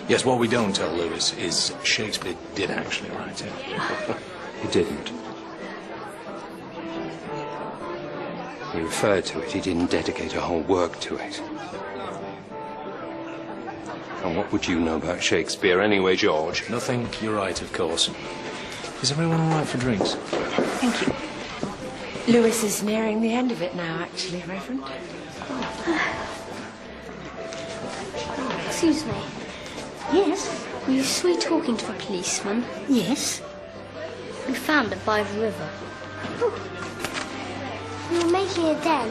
Yes, what we don't tell Lewis is Shakespeare did actually write it. He didn't. He referred to it. He didn't dedicate a whole work to it. And what would you know about Shakespeare anyway, George? Nothing. You're right, of course. Is everyone all right for drinks? Thank you. Lewis is nearing the end of it now, actually, Reverend. Excuse me. Yes? Were you sweet talking to a policeman? Yes? We found it by the river. We were making a den.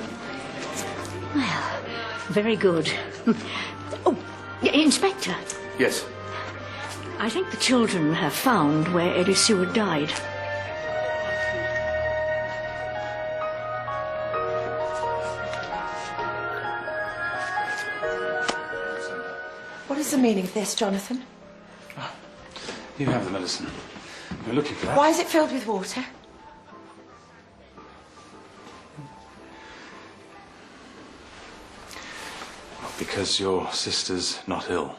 Well, very good. Oh, Inspector. Yes. I think the children have found where Eddie Seward died. What is the meaning of this, Jonathan? You have the medicine. We're looking for that. Why is it filled with water? Because your sister's not ill,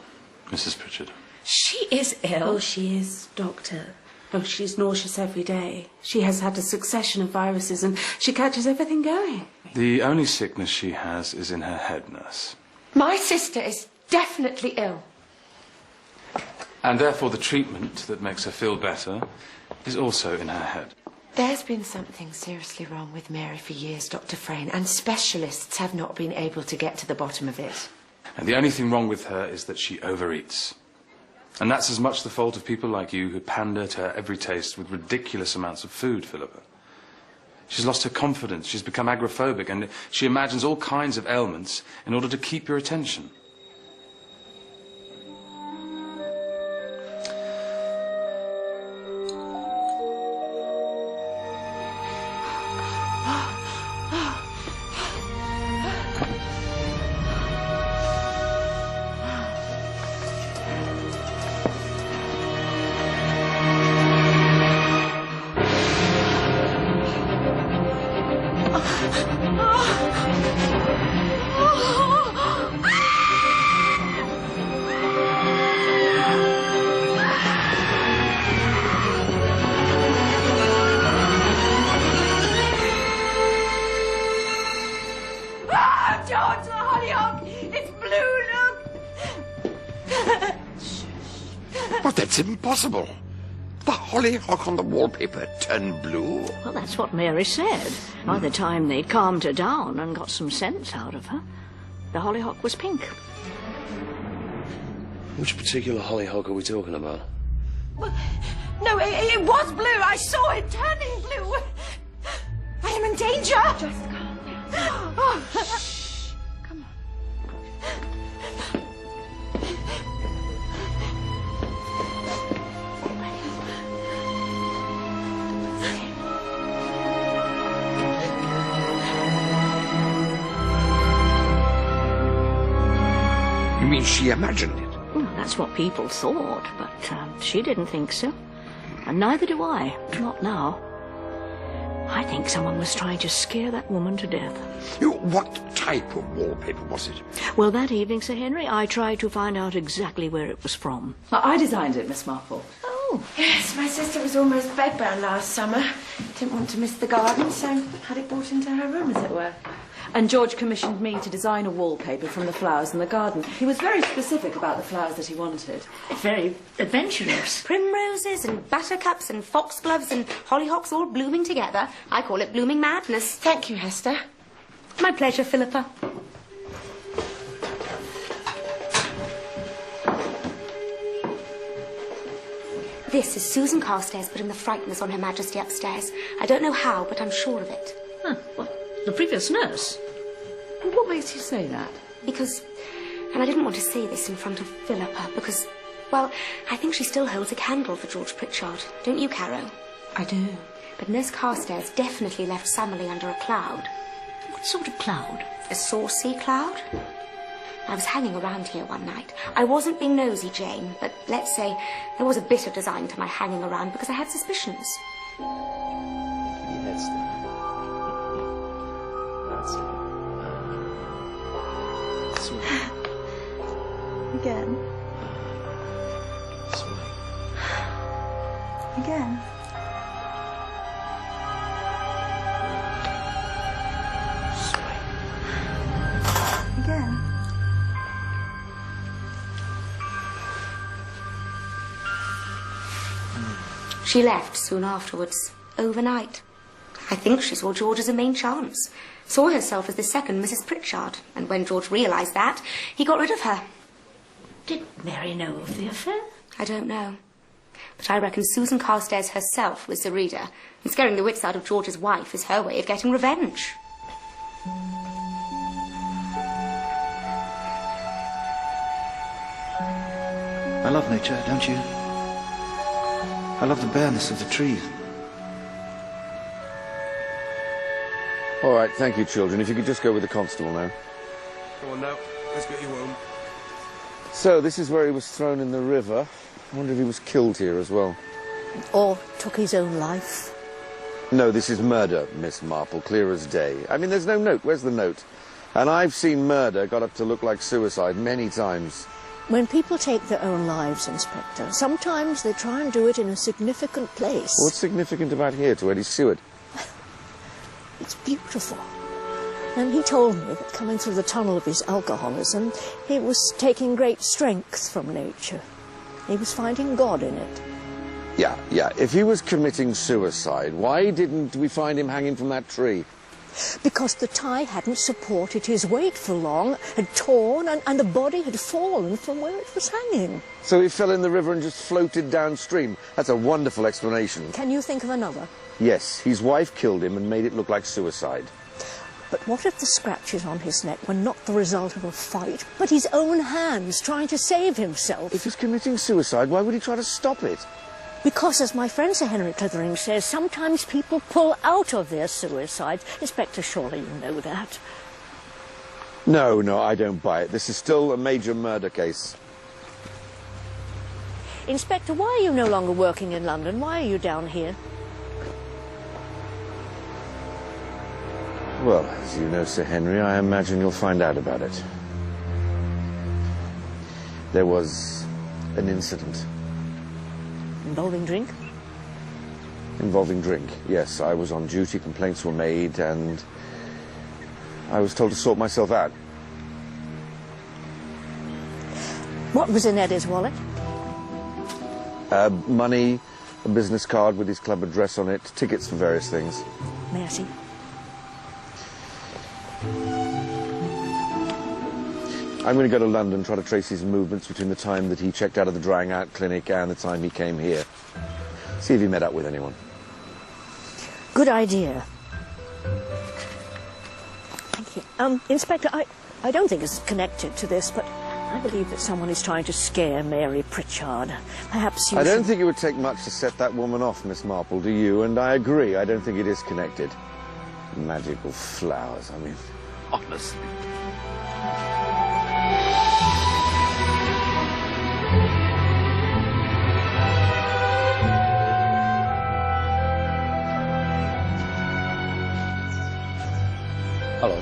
Mrs. Pritchard. She is ill. Oh, she is, Doctor. Oh, she's nauseous every day. She has had a succession of viruses and she catches everything going. The only sickness she has is in her head, nurse. My sister is definitely ill. And therefore the treatment that makes her feel better is also in her head. There's been something seriously wrong with Mary for years, Dr. Frayne, and specialists have not been able to get to the bottom of it. And the only thing wrong with her is that she overeats. And that's as much the fault of people like you who pander to her every taste with ridiculous amounts of food, Philippa. She's lost her confidence, she's become agoraphobic, and she imagines all kinds of ailments in order to keep your attention. George, the hollyhock! It's blue, look! But that's impossible. The hollyhock on the wallpaper turned blue. Well, that's what Mary said. By the time they'd calmed her down and got some sense out of her, the hollyhock was pink. Which particular hollyhock are we talking about? No, it was blue. I saw it turning blue. I am in danger. Just calm down. Oh. Come on. You mean she imagined it? Well, that's what people thought, but she didn't think so. And neither do I. Not now. I think someone was trying to scare that woman to death. What type of wallpaper was it? Well, that evening, Sir Henry, I tried to find out exactly where it was from. I designed it, Miss Marple. Oh. Yes, my sister was almost bedbound last summer. Didn't want to miss the garden, so had it brought into her room, as it were. And George commissioned me to design a wallpaper from the flowers in the garden. He was very specific about the flowers that he wanted. Very adventurous. Primroses and buttercups and foxgloves and hollyhocks all blooming together. I call it blooming madness. Thank you, Hester. My pleasure, Philippa. This is Susan Carstairs putting the frighteners on Her Majesty upstairs. I don't know how, but I'm sure of it. Huh, what? The previous nurse? What makes you say that? Because, and I didn't want to say this in front of Philippa, because, well, I think she still holds a candle for George Pritchard. Don't you, Caro? I do. But Nurse Carstairs definitely left Summerlee under a cloud. What sort of cloud? A saucy cloud. I was hanging around here one night. I wasn't being nosy, Jane, but let's say there was a bit of design to my hanging around because I had suspicions. Yes. That's it. Again. Again. Again. She left soon afterwards, overnight. I think she saw George as a main chance, saw herself as the second Mrs. Pritchard, and when George realised that, he got rid of her. Did Mary know of the affair? I don't know. But I reckon Susan Carstairs herself was the reader, and scaring the wits out of George's wife is her way of getting revenge. I love nature, don't you? I love the bareness of the trees. All right, thank you, children. If you could just go with the constable now. Come on now, let's get you home. So, this is where he was thrown in the river. I wonder if he was killed here as well. Or took his own life? No, this is murder, Miss Marple, clear as day. I mean, there's no note. Where's the note? And I've seen murder got up to look like suicide many times. When people take their own lives, Inspector, sometimes they try and do it in a significant place. What's significant about here to Eddie Stewart? It's beautiful. And he told me that coming through the tunnel of his alcoholism, he was taking great strength from nature. He was finding God in it. Yeah. If he was committing suicide, why didn't we find him hanging from that tree? Because the tie hadn't supported his weight for long, had torn, and the body had fallen from where it was hanging. So he fell in the river and just floated downstream. That's a wonderful explanation. Can you think of another? Yes, his wife killed him and made it look like suicide. But what if the scratches on his neck were not the result of a fight, but his own hands trying to save himself? If he's committing suicide, why would he try to stop it? Because, as my friend Sir Henry Clithering says, sometimes people pull out of their suicides. Inspector, surely you know that. No, I don't buy it. This is still a major murder case. Inspector, why are you no longer working in London? Why are you down here? Well, as you know, Sir Henry, I imagine you'll find out about it. There was an incident. Involving drink? Involving drink, yes. I was on duty, complaints were made, and I was told to sort myself out. What was in Eddie's wallet? Money, a business card with his club address on it, tickets for various things. May I see? I'm going to go to London, try to trace his movements between the time that he checked out of the drying out clinic and the time he came here. See if he met up with anyone. Good idea. Thank you. Inspector, I don't think it's connected to this, but I believe that someone is trying to scare Mary Pritchard. Perhaps you I don't think it would take much to set that woman off, Miss Marple, do you? And I agree, I don't think it is connected. Magical flowers, I mean, honestly. Hello.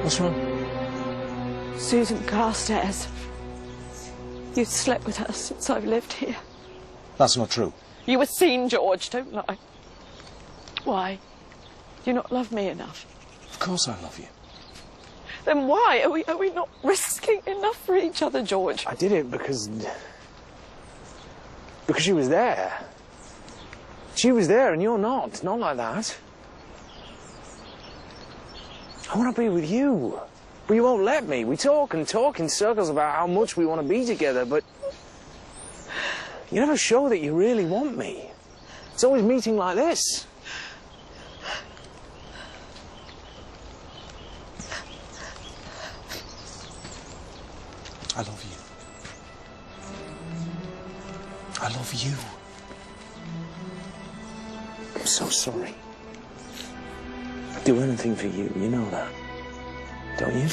What's wrong? Susan Carstairs. You've slept with her since I've lived here. That's not true. You were seen, George, don't lie. Why? Do you not love me enough? Of course I love you. Then why are we not risking enough for each other, George? I did it because she was there. She was there and you're not. Not like that. I want to be with you. But you won't let me. We talk and talk in circles about how much we want to be together, but you never show that you really want me. It's always meeting like this. I love you. I love you. I'm so sorry. I'd do anything for you, you know that, don't you?